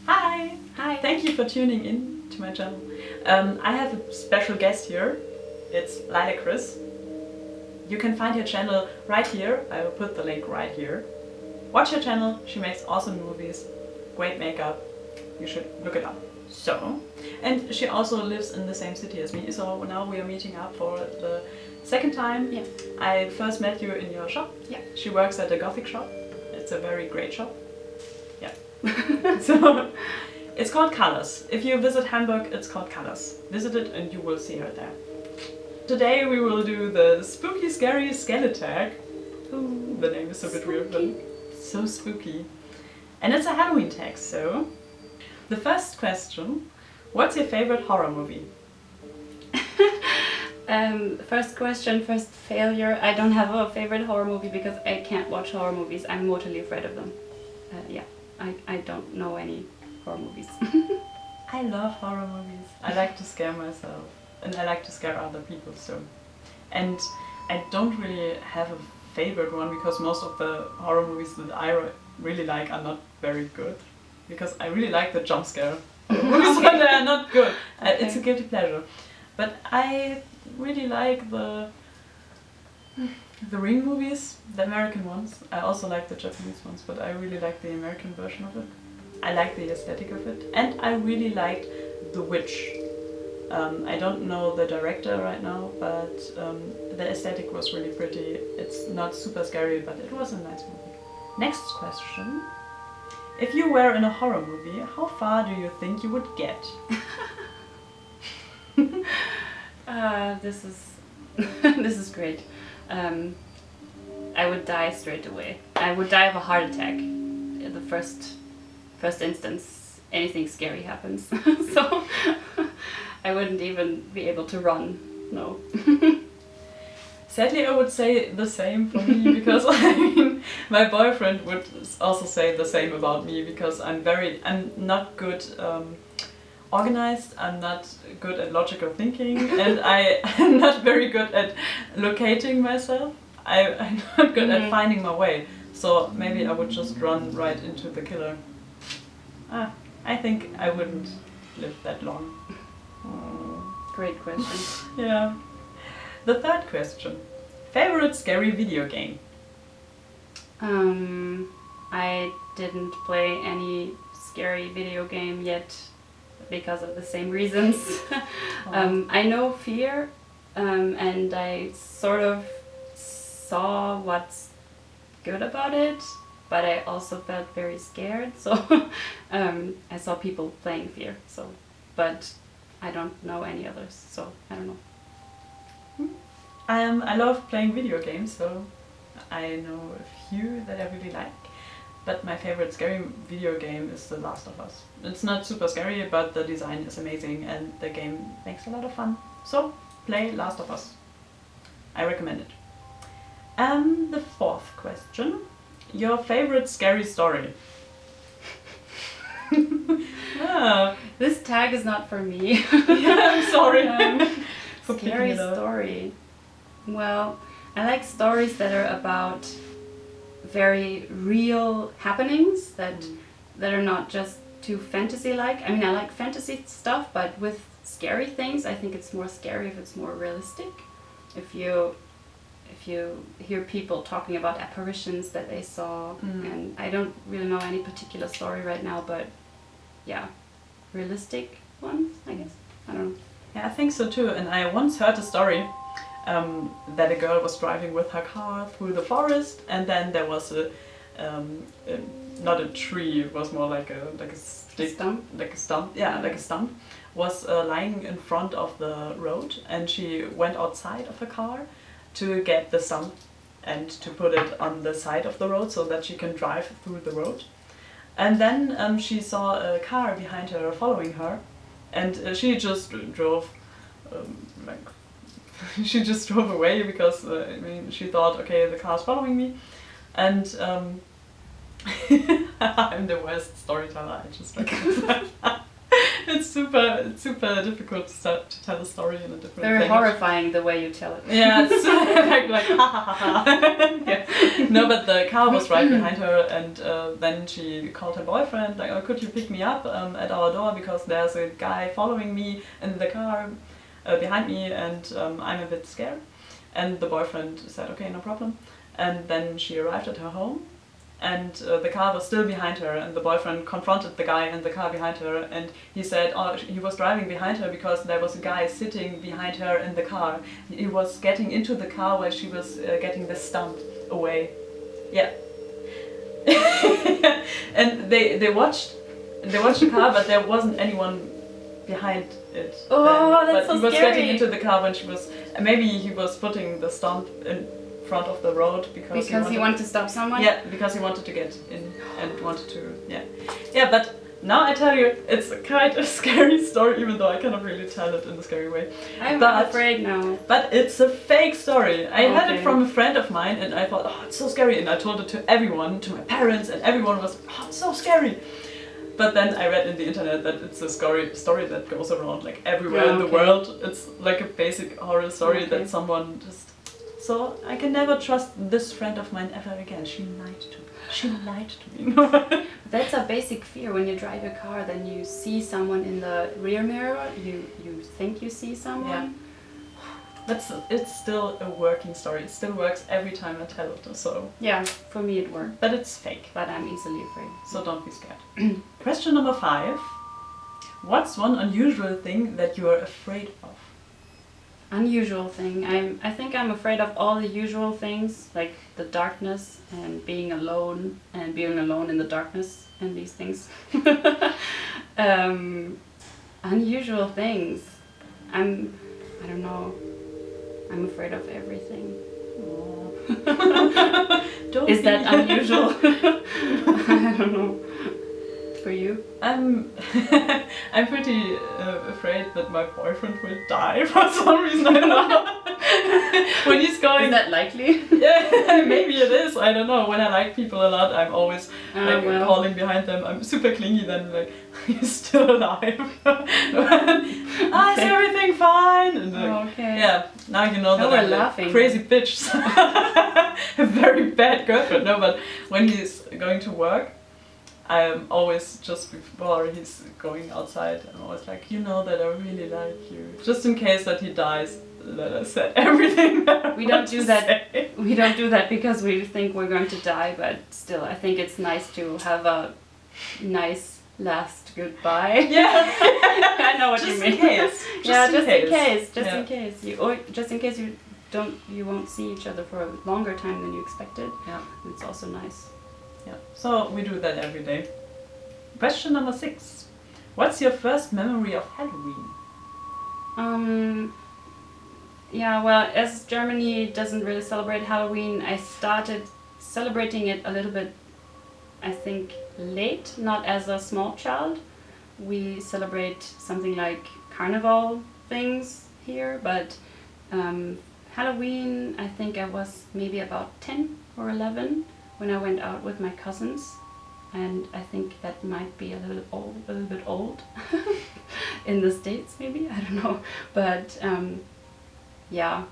Hi! Hi! Thank you for tuning in to my channel. I have a special guest here. It's Lilachris. You can find her channel right here. I will put the link right here. Watch her channel. She makes awesome movies, great makeup. You should look it up. So, and she also lives in the same city as me. So now we are meeting up for the second time. Yeah. I first met you in your shop. Yeah. She works at a Gothic shop. It's a very great shop. Yeah. So it's called Colors. If you visit Hamburg, it's called Colors. Visit it and you will see her there. Today we will do the SpookyScarySkeleTAG. Ooh, the name is a bit weird, but so spooky. And it's a Halloween tag, so the first question, what's your favorite horror movie? First question, first failure. I don't have a favorite horror movie because I can't watch horror movies. I'm mortally afraid of them. Yeah, I don't know any horror movies. I love horror movies. I like to scare myself and I like to scare other people too. And I don't really have a favorite one because most of the horror movies that I really like are not very good. Because I really like the jump scare movies, but they are not good. Okay. It's a guilty pleasure. But I really like the Ring movies, the American ones. I also like the Japanese ones, but I really like the American version of it. I like the aesthetic of it. And I really liked The Witch. I don't know the director right now, but the aesthetic was really pretty. It's not super scary, but it was a nice movie. Next question. If you were in a horror movie, how far do you think you would get? This is this is great. I would die straight away. I would die of a heart attack in the first instance anything scary happens. So I wouldn't even be able to run. No. Sadly, I would say the same for me because I mean, my boyfriend would also say the same about me because I'm not good organized, I'm not good at logical thinking, and I'm not very good at locating myself. I'm not good at finding my way, so maybe I would just run right into the killer. I think I wouldn't live that long. Great question. Yeah. The third question. Favorite scary video game? I didn't play any scary video game yet because of the same reasons. I know Fear, and I sort of saw what's good about it, but I also felt very scared, so I saw people playing Fear, but I don't know any others, so I don't know. I love playing video games, so I know a few that I really like. But my favorite scary video game is The Last of Us. It's not super scary, but the design is amazing and the game makes a lot of fun. So, play Last of Us. I recommend it. The fourth question. Your favorite scary story? This tag is not for me. Yeah, I'm sorry. Scary story. Well, I like stories that are about very real happenings that are not just too fantasy-like. I mean, I like fantasy stuff, but with scary things, I think it's more scary if it's more realistic. If you hear people talking about apparitions that they saw, and I don't really know any particular story right now, but yeah, realistic ones, I guess. I don't know. Yeah, I think so too. And I once heard a story that a girl was driving with her car through the forest, and then there was not a tree, it was more like a stick, Stump? like a stump. Yeah, like a stump was lying in front of the road, and she went outside of her car to get the stump and to put it on the side of the road so that she can drive through the road. And then she saw a car behind her following her, and she just drove she just drove away because I mean, she thought, okay, the car's following me, and I'm the worst storyteller. I just It's super difficult to tell a story in a different Very language. horrifying the way you tell it. Yeah, it's like ha ha ha ha. Yeah. No, but the car was right behind her, and then she called her boyfriend, like, oh, could you pick me up at our door, because there's a guy following me in the car behind me, and I'm a bit scared. And the boyfriend said, okay, no problem. And then she arrived at her home, and the car was still behind her, and the boyfriend confronted the guy in the car behind her, and he said, oh, he was driving behind her because there was a guy sitting behind her in the car. He was getting into the car while she was getting the stump away. Yeah. And they watched the car, but there wasn't anyone behind it. Oh, then. that's But so he was scary. getting into the car when she was. Maybe he was putting the stump in front of the road because he wanted to stop someone? Yeah, because he wanted to get in and wanted to, yeah. But now I tell you, it's quite a scary story, even though I cannot really tell it in a scary way. I'm afraid now. But it's a fake story. I had it Okay. from a friend of mine, and I thought, oh, it's so scary, and I told it to everyone, to my parents, and everyone was, oh, it's so scary. But then I read in the internet that it's a story that goes around like everywhere in the world. It's like a basic horror story that someone just. So I can never trust this friend of mine ever again. She lied to me. She lied to me. That's a basic fear when you drive a car. Then you see someone in the rear mirror. You think you see someone. Yeah. It's still a working story. It still works every time I tell it. So yeah, for me it worked. But it's fake. But I'm easily afraid. So don't be scared. Question number 5. What's one unusual thing that you are afraid of? Unusual thing. I think I'm afraid of all the usual things, like the darkness and being alone in the darkness and these things. Unusual things. I don't know. I'm afraid of everything. Is that unusual? I don't know. For you? I'm pretty afraid that my boyfriend will die for some reason. I don't know. When he's going. Is that likely? Yeah, maybe it is. I don't know. When I like people a lot, I'm always calling behind them. I'm super clingy. Then like, he's still alive. Is everything fine? And, okay. Yeah. Now you know that we're I'm laughing. a crazy bitch. A very bad girlfriend. No, but when he's going to work, I'm always, just before he's going outside, I'm always like, you know that I really like you. Just in case that he dies, that I said everything that we don't do that. We don't do that because we think we're going to die, but still, I think it's nice to have a nice last goodbye. Yeah. I know what you mean. Just in case. Just in case you won't see each other for a longer time than you expected. Yeah. It's also nice. Yeah, so we do that every day. Question number 6. What's your first memory of Halloween? Yeah, well, as Germany doesn't really celebrate Halloween, I started celebrating it a little bit, I think, late, not as a small child. We celebrate something like carnival things here, but Halloween, I think I was maybe about 10 or 11. When I went out with my cousins, and I think that might be a little bit old in the States, maybe, I don't know, but yeah,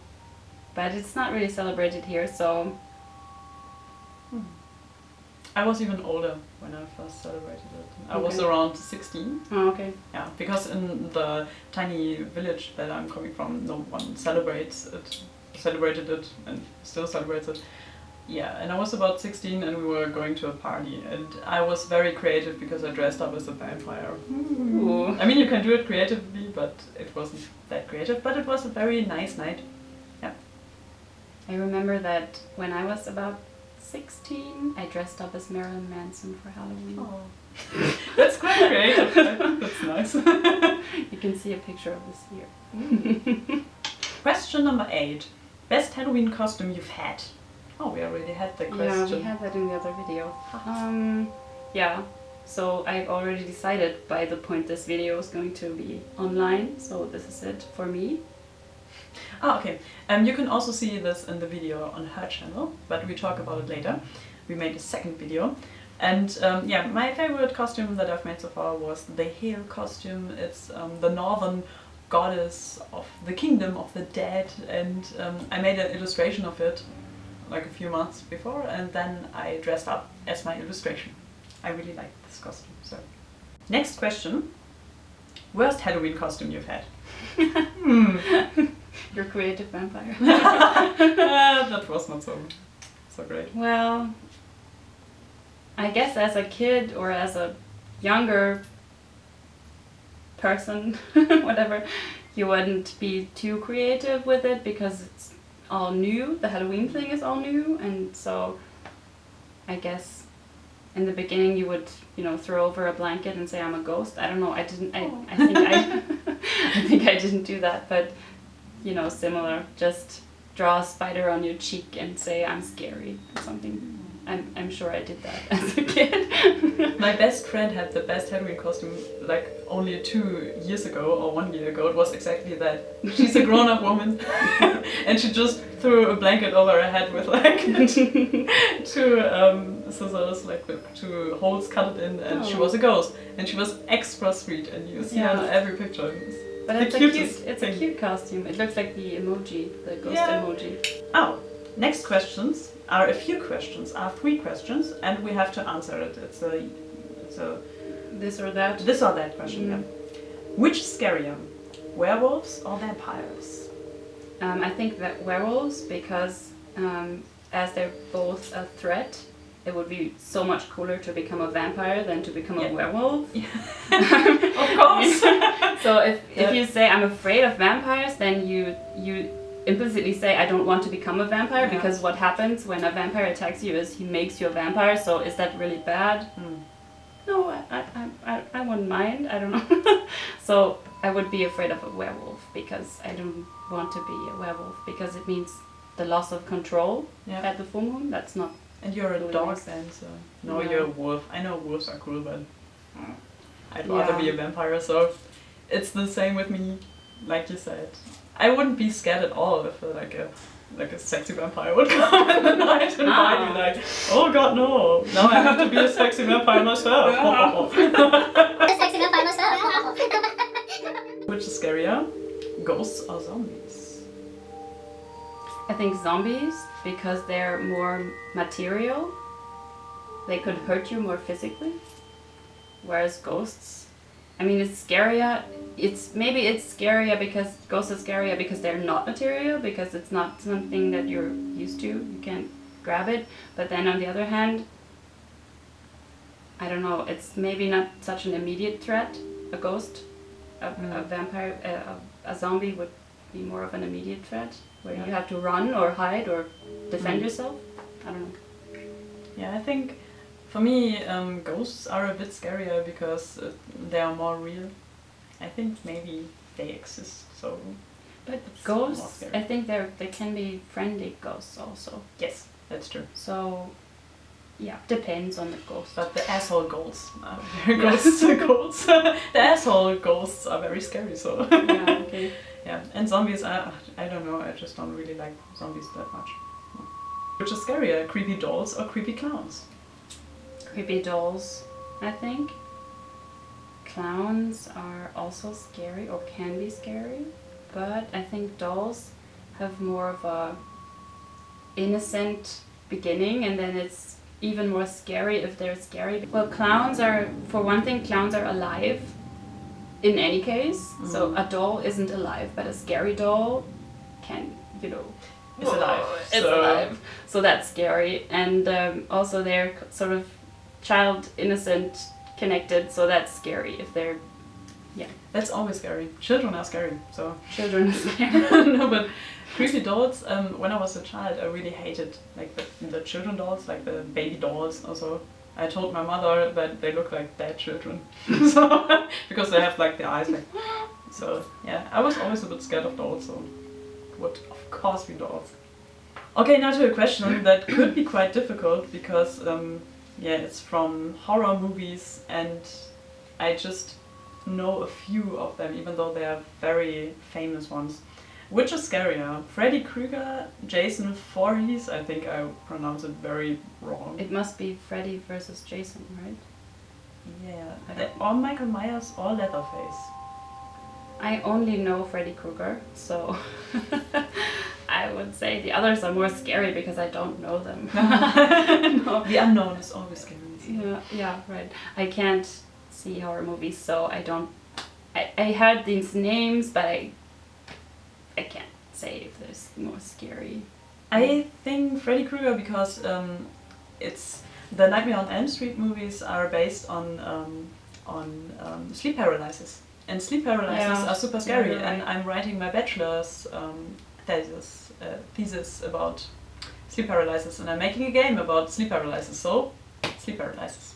but it's not really celebrated here, so. I was even older when I first celebrated it. I was around 16. Oh, okay. Yeah, because in the tiny village that I'm coming from, no one celebrated it, and still celebrates it. Yeah, and I was about 16 and we were going to a party, and I was very creative because I dressed up as a vampire. Ooh. I mean, you can do it creatively, but it wasn't that creative, but it was a very nice night. Yeah. I remember that when I was about 16, I dressed up as Marilyn Manson for Halloween. Oh. That's quite creative. That's nice. You can see a picture of this here. Question number 8. Best Halloween costume you've had? Oh, we already had the question. Yeah, we had that in the other video. Yeah, so I've already decided by the point this video is going to be online, so this is it for me. Oh, okay. You can also see this in the video on her channel, but we talk about it later. We made a second video. And yeah, my favorite costume that I've made so far was the Hel costume. It's the northern goddess of the kingdom of the dead, and I made an illustration of it like a few months before, and then I dressed up as my illustration. I really like this costume. So, next question. Worst Halloween costume you've had? Your creative vampire. That was not so great. Well, I guess as a kid or as a younger person, whatever, you wouldn't be too creative with it because it's all new. The Halloween thing is all new, and so I guess in the beginning you would, you know, throw over a blanket and say I'm a ghost. I don't know. I didn't. I think I think I didn't do that, but you know, similar. Just draw a spider on your cheek and say I'm scary or something. I'm sure I did that as a kid. My best friend had the best Halloween costume like only 2 years ago or 1 year ago. It was exactly that. She's a grown-up woman and she just threw a blanket over her head with like two scissors, like with 2 holes cut in, and she was a ghost. And she was extra sweet, and you see her in every picture. But it's a cute costume. It looks like the emoji, the ghost emoji. Oh, next questions are a few questions, are 3 questions, and we have to answer it. It's a this or that question. Yeah. Which is scarier, werewolves or vampires? I think that werewolves, because as they're both a threat, it would be so much cooler to become a vampire than to become a werewolf. Yeah. Of course. So if you say I'm afraid of vampires, then you implicitly say I don't want to become a vampire, because what happens when a vampire attacks you is he makes you a vampire. So is that really bad? No, I wouldn't mind. I don't know. So I would be afraid of a werewolf because I don't want to be a werewolf, because it means the loss of control at the full moon. That's not. And you're a dog then, so no, you're a wolf. I know wolves are cool, but I'd rather be a vampire. So it's the same with me, like you said. I wouldn't be scared at all if like a sexy vampire would come in the night and bite me. Like, oh god, no! Now I have to be a sexy vampire myself. A sexy vampire myself. Which is scarier, ghosts or zombies? I think zombies, because they're more material. They could hurt you more physically. Whereas ghosts, I mean, it's scarier. Maybe it's scarier because ghosts are scarier because they're not material, because it's not something that you're used to. You can't grab it. But then on the other hand, I don't know. It's maybe not such an immediate threat. A ghost, a vampire, a zombie would be more of an immediate threat, where you have to run or hide or defend yourself. I don't know. Yeah, I think for me, ghosts are a bit scarier because they are more real. I think maybe they exist, so. But ghosts, I think they can be friendly ghosts also. Yes, that's true. So, yeah, depends on the ghost. But the asshole ghosts are ghosts. The asshole ghosts are very scary, so. Yeah, okay. Yeah, and zombies, I don't know, I just don't really like zombies that much. Which is scarier, creepy dolls or creepy clowns? Creepy dolls, I think. Clowns are also scary, or can be scary, but I think dolls have more of a innocent beginning, and then it's even more scary if they're scary. Well, clowns are, for one thing, clowns are alive in any case. So a doll isn't alive, but a scary doll can, you know, is alive. It's alive. So that's scary. And also they're sort of child innocent connected, so that's scary if they're, That's always scary. Children are scary, so. Children are scary. No, but creepy dolls, when I was a child, I really hated like the children dolls, like the baby dolls also. I told my mother that they look like dead children. So, because they have like the eyes like, so yeah, I was always a bit scared of dolls, so it would of course be dolls. Okay, now to a question that could be quite difficult because it's from horror movies, and I just know a few of them, even though they are very famous ones. Which is scarier? Freddy Krueger, Jason Voorhees? I think I pronounce it very wrong. It must be Freddy versus Jason, right? Yeah. Or Michael Myers or Leatherface. I only know Freddy Krueger, so I would say the others are more scary because I don't know them. No. The unknown is always scary. Yeah, right. I can't see horror movies, so I don't. I heard these names, but I can't say if there's more scary. I think Freddy Krueger because it's the Nightmare on Elm Street movies are based on sleep paralysis, and sleep paralysis are super scary. Yeah, right. And I'm writing my bachelor's thesis about sleep paralysis, and I'm making a game about sleep paralysis. So, sleep paralysis.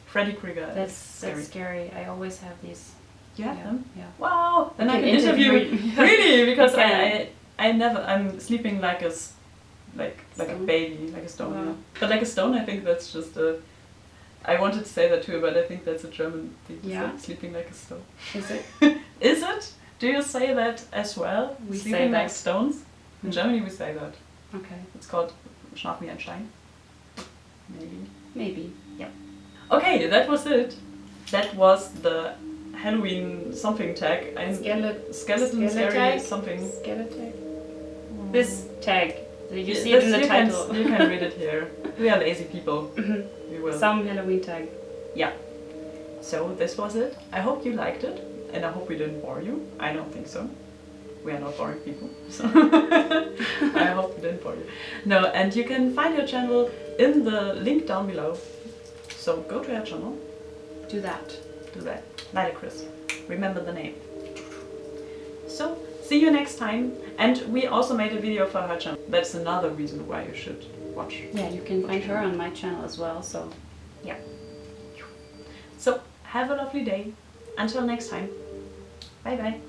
Freddy Krueger. That's scary. I always have these. You have them? Yeah. Wow! Then I can can interview really because Okay. I never I'm sleeping like a baby, like a stone. Wow. Yeah. But like a stone, I think that's just a. I wanted to say that too, but I think that's a German thing. Yeah. Sleeping like a stone. Is it? Is it? Do you say that as well? We sleeping say like that. stones. In Germany, we say that. Okay. It's called Schlaf wie ein Stein. Maybe. Yeah. Okay, that was it. That was the Halloween something tag. Skeleton scary something. SpookyScarySkeleTAG. This tag. You see it in the title. You can read it here. We are lazy people. We will. Some Halloween tag. Yeah. So this was it. I hope you liked it, and I hope we didn't bore you. I don't think so. We are not boring people. So I hope we didn't bore you. No, and you can find her channel in the link down below. So go to her channel. Do that. Do that. Lilachris. Remember the name. So, see you next time. And we also made a video for her channel. That's another reason why you should watch. Yeah, you can find her on my channel as well, so Yeah. So, have a lovely day. Until next time. Bye bye.